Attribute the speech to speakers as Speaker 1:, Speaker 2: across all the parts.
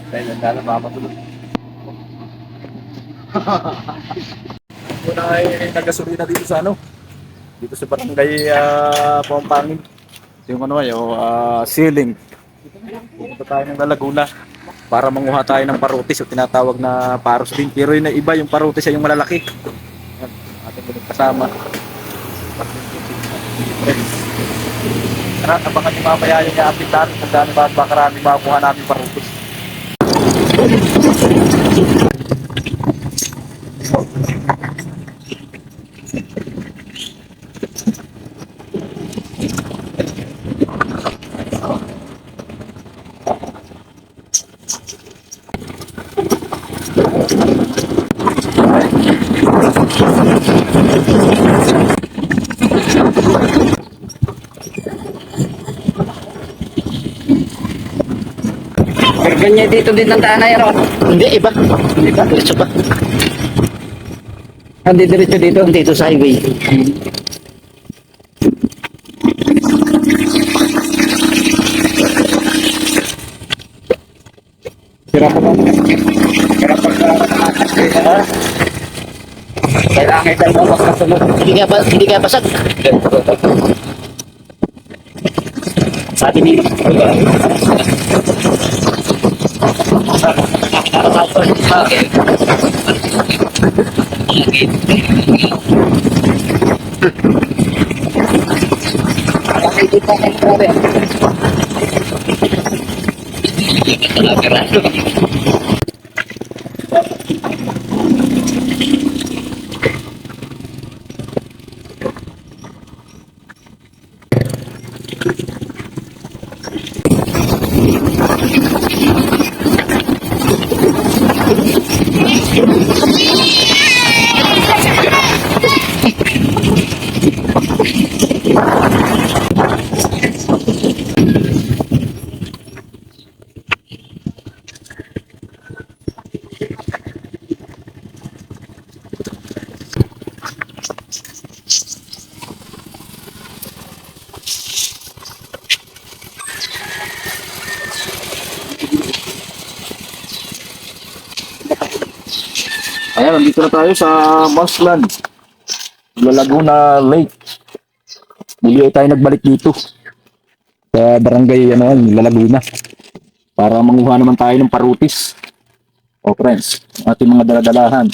Speaker 1: Dahil ang dala makakatulog. Muna ay nagasolina dito sa ano, dito sa barangay Pampangin. Ito yung ano ay ceiling. Pupunta tayo ng Laguna para manguha tayo ng parutis o tinatawag na paros din. Pero yun na iba, yung parutis ay yung malalaki. Yan, ating muling kasama. Tara, abangan nyo mamaya yung i-update natin kung saan ba karami makuha namin parutis.
Speaker 2: Ganyan dito din ang daan na yun. Hindi, iba. Hindi ba? Diretso ba? Hindi diretso dito. Dito sa highway. Sira pa ba? Sira pa ba? Kailangan tayo mo magkasunod. Hindi kaya basag. Sabi ni
Speaker 1: Ayan, nandito na tayo sa Marsland, Laguna Lake. Muli ay tayo nagbalik dito sa barangay Laguna para manguha naman tayo ng parutis. O friends, ating mga daladalahan.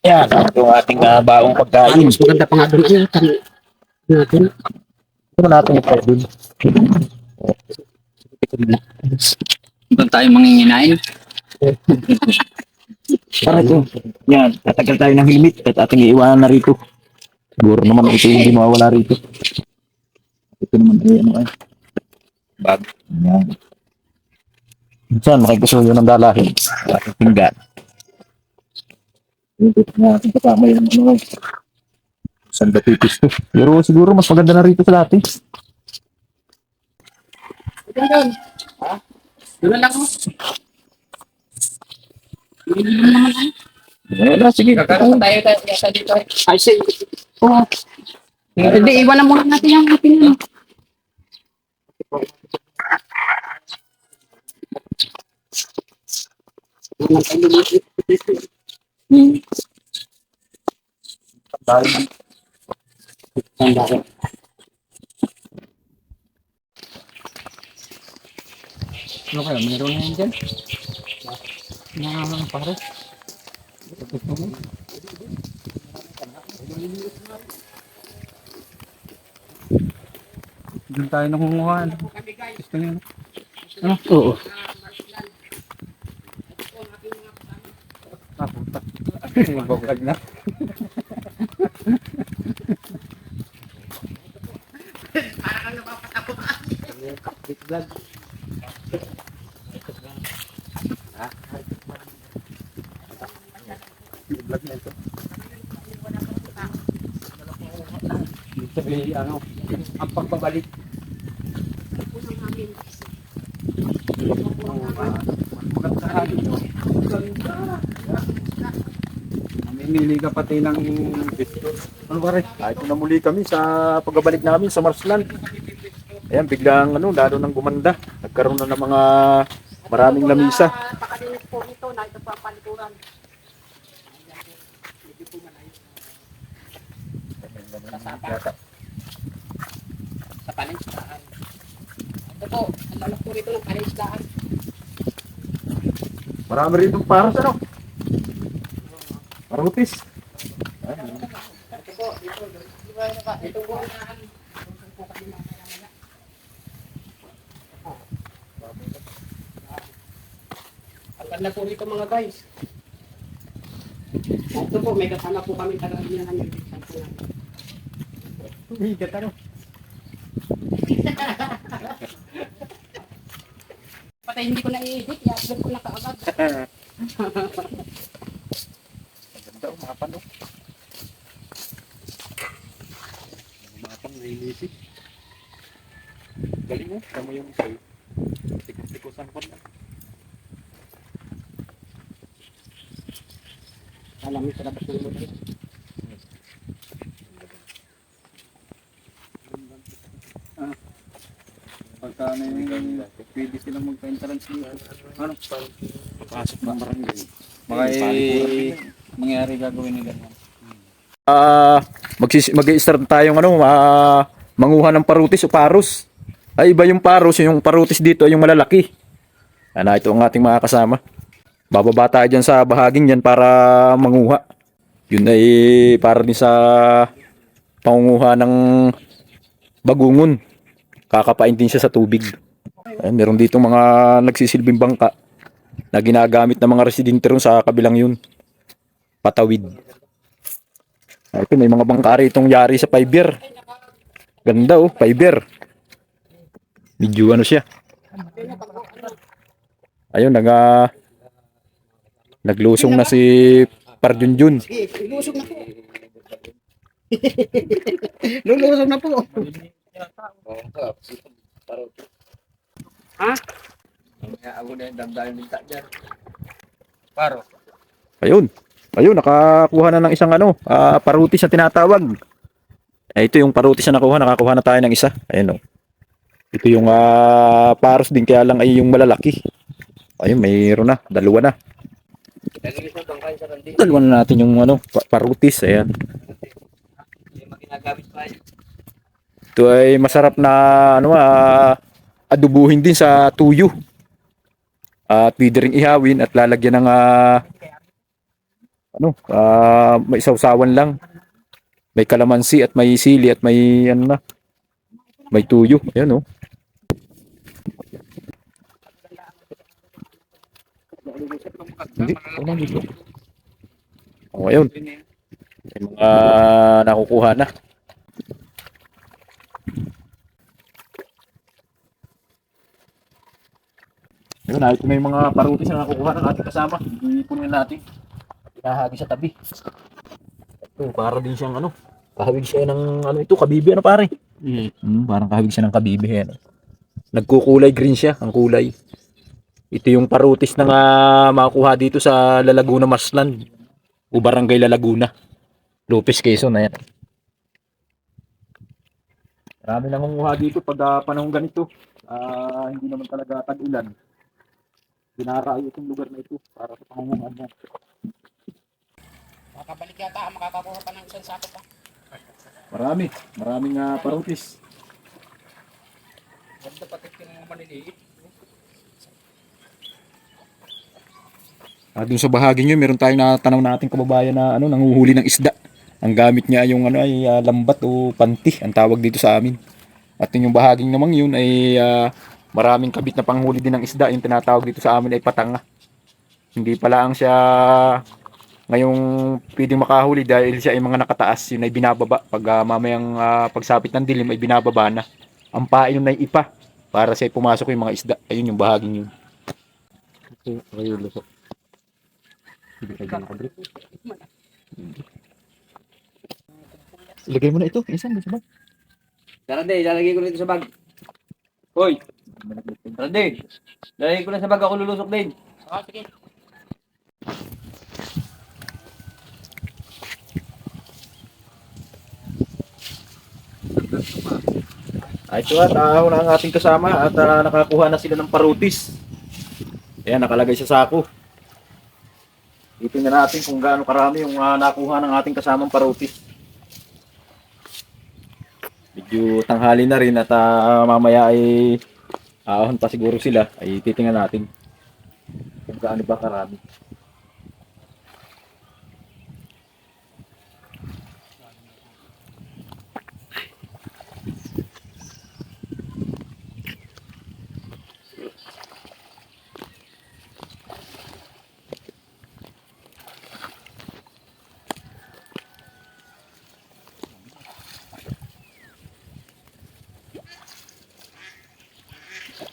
Speaker 1: Yan, ito ang ating baong pagkain.
Speaker 2: mas maganda pa nga doon. Ano natin?
Speaker 1: Ito natin ito dun.
Speaker 2: Doon tayo manginginain.
Speaker 1: Para ito. Yan, tatagal tayo ng limit at ating iiwanan na rito. Siguro naman ito hindi mawawala rito. Ito naman ay bag. Yan. Minsan, makikisuyo ng dalahin. Ating pinggan. Ito na ating kasama yung Sanda pipis to. Pero siguro mas maganda na rito sa dati.
Speaker 2: Doon. Ha? Doon lang ako.
Speaker 1: Wala, sige.
Speaker 2: Kakaroon tayo yata dito. Ay, sige. Oo. Hindi, iwan na muna natin yung ating ano. Ano kaya? Mayroon na yan dyan? Na pare.
Speaker 1: Doon tayo nangunguhan. Gusto niyo?
Speaker 2: Ano? Oo.
Speaker 1: Puta. Magbabag na.
Speaker 2: Parang napapatapos.
Speaker 1: Vlog. Vlog na ito. Sabi, ang pagbabalik. Namimili ka pati ng gusto. Ano ba rin? Kahit na muli kami sa pagbabalik namin sa Marsland. Ayan, biglang ano, lalo nang gumanda. Nagkaroon na ng mga maraming lamisa.
Speaker 2: Pakalinis po nito na ito pa palikuran. Sa panislaan. Ito po, ang lalak po rito ng panislaan.
Speaker 1: Marami rin itong paros, ano? Parutis.
Speaker 2: Ito po, ito. Ito po ang ang ganda po rito mga guys. Ito po, may kasama po kami taga-ina ng
Speaker 1: Higat, ano?
Speaker 2: patay hindi ko na-i-edit, i-upload ko na kaagad.
Speaker 1: Maganda, umapan, no? Umapan, nainisip. Galing mo, kamo yung sa'yo. Tikus-tikusan ko na.
Speaker 2: Alam mo sa labas ng motor.
Speaker 3: Pagka may pwede silang magpa-entrance dito. Ano?
Speaker 1: Pasok ng barangay.
Speaker 3: Baka mangyari gagawin nila.
Speaker 1: Mag-i-start tayong ano, manguha ng parutis o paros. Ay, iba yung paros, yung parutis dito ay yung malalaki. Ano, ito ang ating mga kasama. Bababa tayo dyan sa bahaging yan para manguha. Yun ay para din sa pangunguha ng bagungon. Kakapain din siya sa tubig. Ayan, meron dito mga nagsisilbing bangka na ginagamit ng mga residente ron sa kabilang yun. Patawid. Ito, may mga bangka itong yari sa fiber. Ganda oh, fiber. Medyo ano siya. Ayun, naglusong na si Parjunjun.
Speaker 2: Sige, lulusog na po. Lulusog na po. Ha?
Speaker 3: Ako na yung damdamin minta dyan. Paro.
Speaker 1: Ayun. Ayun, nakakuha na ng isang ano, parutis na tinatawag. Ito yung parutis na nakuha, nakakuha na tayo ng isa. Ayun oh. Ito yung paros din, kaya lang ay yung malalaki. Ayun, mayroon na, dalawa na.
Speaker 3: Nagigis ng bangkay sa kandi.
Speaker 1: Dalawa na natin yung ano, parutis. Ayan.
Speaker 3: Yung maginagamit pa yun.
Speaker 1: Ito ay masarap na ano, adubuhin din sa tuyo. At pwede ring ihawin at lalagyan ng may sausawan lang. May kalamansi at may sili at may ano na, may tuyo. Ayan oh. Hindi, wala dito. Oh, ayun. May mga nakukuha na. Ayun, ito na yung mga parutis na nakukuha ng ating kasama. Ipunin natin. Pinahagi sa tabi. Ito, para din siyang ano. Kahawig siya ng ano ito, kabibi ano pare. Parang kahawig siya ng kabibi. Ano. Nagkukulay green siya, ang kulay. Ito yung parutis na makukuha dito sa Lalaguna Marsland. O Barangay Lalaguna. Lopez, Quezon. Ayan. Marami nang manguha dito pag panahon ganito. Hindi naman talaga tag-ulan. Dinarayo itong lugar na ito para sa pangunguhan mo.
Speaker 2: Makakabalik yata, makakakuha pa ng isang sako pa.
Speaker 1: Maraming parutis.
Speaker 3: Ganda patik yung maliliit.
Speaker 1: Dun sa bahagi nyo, meron tayong natanaw nating kababayan na ano, nanguhuli ng isda. Ang gamit niya yung ano ay lambat o panti, ang tawag dito sa amin. At yung bahaging naman yun ay maraming kabit na panghuli din ng isda. Yung tinatawag dito sa amin ay patanga. Hindi pala ang siya ngayong pwedeng makahuli dahil siya ay mga nakataas. Yun ay binababa. Pag mamayang pagsapit ng dilim ay binababa na. Ang pain yun ay ipa para siya ay pumasok yung mga isda. Ayun yung bahaging yun. Okay, lusok. Ilagay mo na ito. Isang sa bag.
Speaker 3: Tarande, lalagay ko nito sa bag. Hoy! Tarande, lalagay ko na sa bag, ako lulusok din.
Speaker 2: Sige.
Speaker 1: Ito at una ang ating kasama at nakakuha na sila ng parutis. Ayan, nakalagay sa sako. Titingnan natin kung gaano karami yung nakuha ng ating kasamang parutis. Medyo tanghali na rin at mamaya ay ahon pa siguro sila. Ay titingnan natin kung gaano ba karami.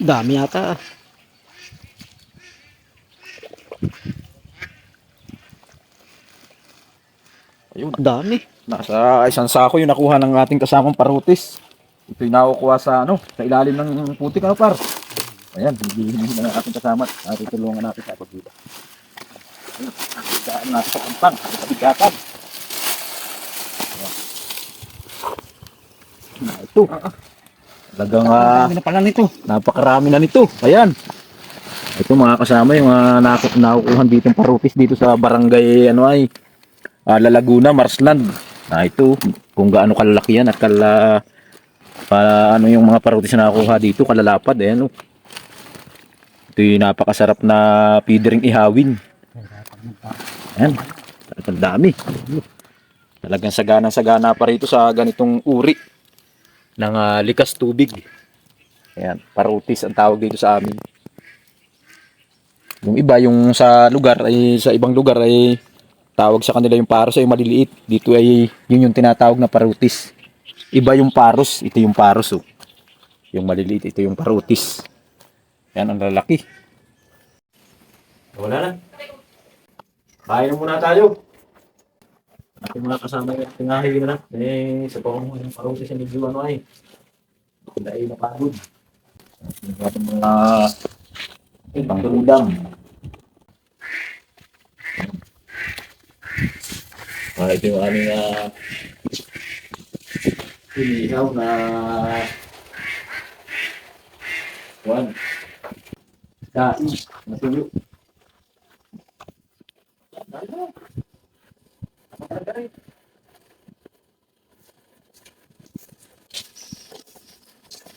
Speaker 2: Dami yata.
Speaker 1: Ayun.
Speaker 2: Dami.
Speaker 1: Nasa isang sako yung nakuha ng ating kasamang parutis. Ito yung nakukuha sa sa ilalim ng putik par. Ayan, hindi na ng ating kasama at tutulungan natin sa pagbida. Ayun, daan natin sa pampang, sa bigatan. Ito. Talagang
Speaker 2: Dami na pala nito.
Speaker 1: napakarami na nito. Ayan. Ito mga kasama yung nakukuhan ditong parutis dito sa barangay Lalaguna, Marsland. Ito kung gaano kalalaki yan at ano yung mga parutis na nakuha dito, kalalapad. Ayan oh. Ito yung napakasarap na feedering ihawin. Ayan. Talagang dami. Talagang sagana pa rito sa ganitong uri ng likas tubig. Ayan, parutis ang tawag dito sa amin. Yung iba, yung sa ibang lugar ay tawag sa kanila yung paros ay maliliit. Dito ay yun yung tinatawag na parutis. Iba yung paros, ito yung paros oh. Yung maliliit, ito yung parutis. Yan ang lalaki. Wala na. Kain muna tayo. Ating mga kasama yung tingahi na. Sa pang yung parutis sa medyo ay. Dahil napagod. Ating mga pangudam. Ito yung aming inihaw na kain na tuyo.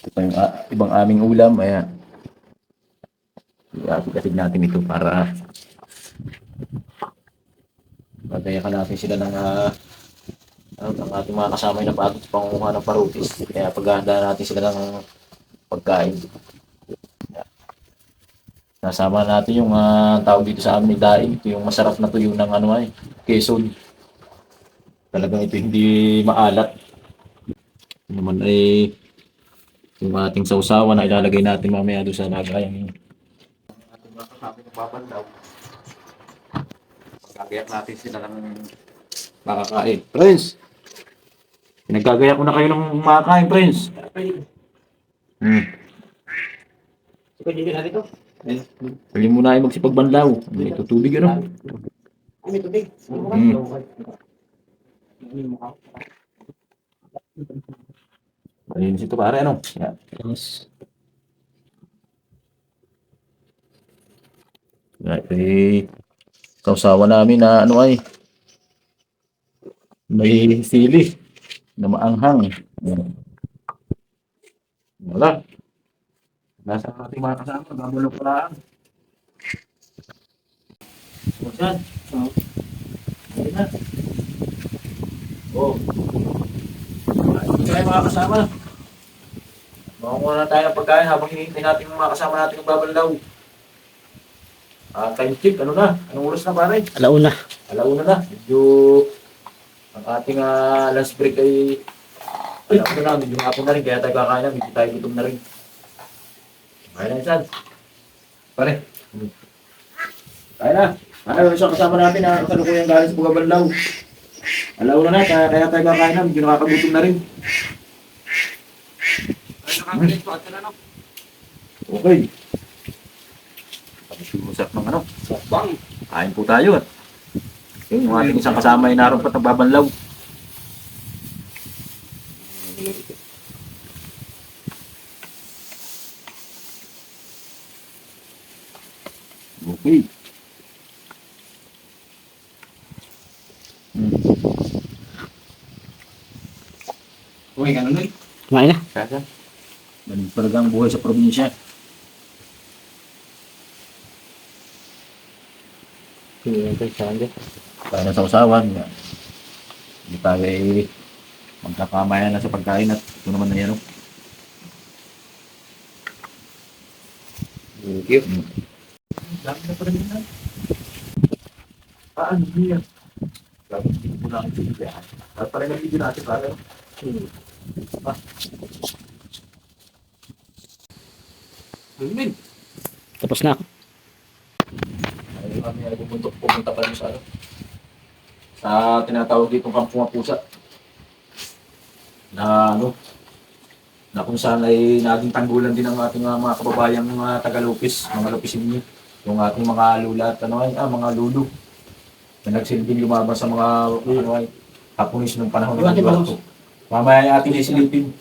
Speaker 1: Ito pa yung ibang aming ulam. Ayan. Iapit-apit natin ito para magayakan natin sila ng ating mga kasama na pagod sa pangunguha ng parutis. Kaya paghahanda natin sila ng pagkain. Nasama natin yung tawag dito sa amin ni daing. Ito yung masarap na tuyo ng Quezon. Talagang ito hindi maalat. Ito naman ay yung ating sausawan na ilalagay natin mamaya doon sa lagayan. Ating mga kasama ng babandaw. Gagayak natin sila ng makakain. Prince! Pinagkagaya ko na kayo ng makakain, Prince.
Speaker 2: Pwede na dito.
Speaker 1: Pwede mo na ay magsipagbanlaw. Ito tubig ano?
Speaker 2: May tubig.
Speaker 1: Malinis ito pare ano? Yan.
Speaker 2: Yes.
Speaker 1: Kausawa namin na may sili na maanghang. Wala. Nasa ating mga kasama, gabulong pa lang. Saan? Hindi na. Oh. Ito tayo mga kasama. Makunguha na tayo ng pagkain habang hinihintay natin yung mga kasama natin ng babanlaw. Time check, ano na? Anong oras na pare?
Speaker 2: Alauna.
Speaker 1: Alauna na. Medyo ang ating lunch break ay alauna na. Medyo hapon na rin. Kaya tayo kakain na. Medyo tayo gutom na rin. Kaya na yan, pare. Kaya na. Ano isang kasama natin na kasalukuyang galing sa Pugabanlaw. Alauna na. Kaya tayo kakain na. Medyo nakakagutom na rin. Okay. Masarap ng kain po tayo at yung ating isang kasama ay naroon pa nagbabanlaw. Uy. Hmm. Uy, ganun eh.
Speaker 2: Kumain na.
Speaker 3: Kasa.
Speaker 1: Ganun talaga ang buhay sa probinsya. Kaya sa usawan, hindi tayo magkakamayan na sa pagkain at ito naman na yan. Oh.
Speaker 3: Thank you.
Speaker 1: Dami na pa rin yan. Ano yan? Dami mo na ang video. At parang ang video natin para.
Speaker 3: Amen.
Speaker 2: Tapos na ako.
Speaker 1: Ay, kami ay pumunta pa rin sa ano. Sa tinatawag dito Kampunga Pusa. Na ano, na kung saan ay naging tanggulan din ng ating mga kababayang mga taga-Lupis, mga Lupisinyo. Yung ating mga lula at ano ay, mga lulu. Na nagsilbing lumaban sa mga ano ay, Haponis nung panahon ng Duwato. Mamaya ay ating isilipin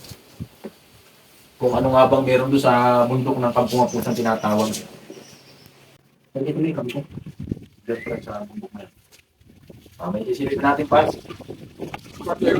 Speaker 1: kung ano nga bang meron doon sa bundok ng Kampunga Pusa tinatawag. Pwede ito yung kami ko. Diyan pa rin sa bundok na yan. May isilipin natin pa. Pero,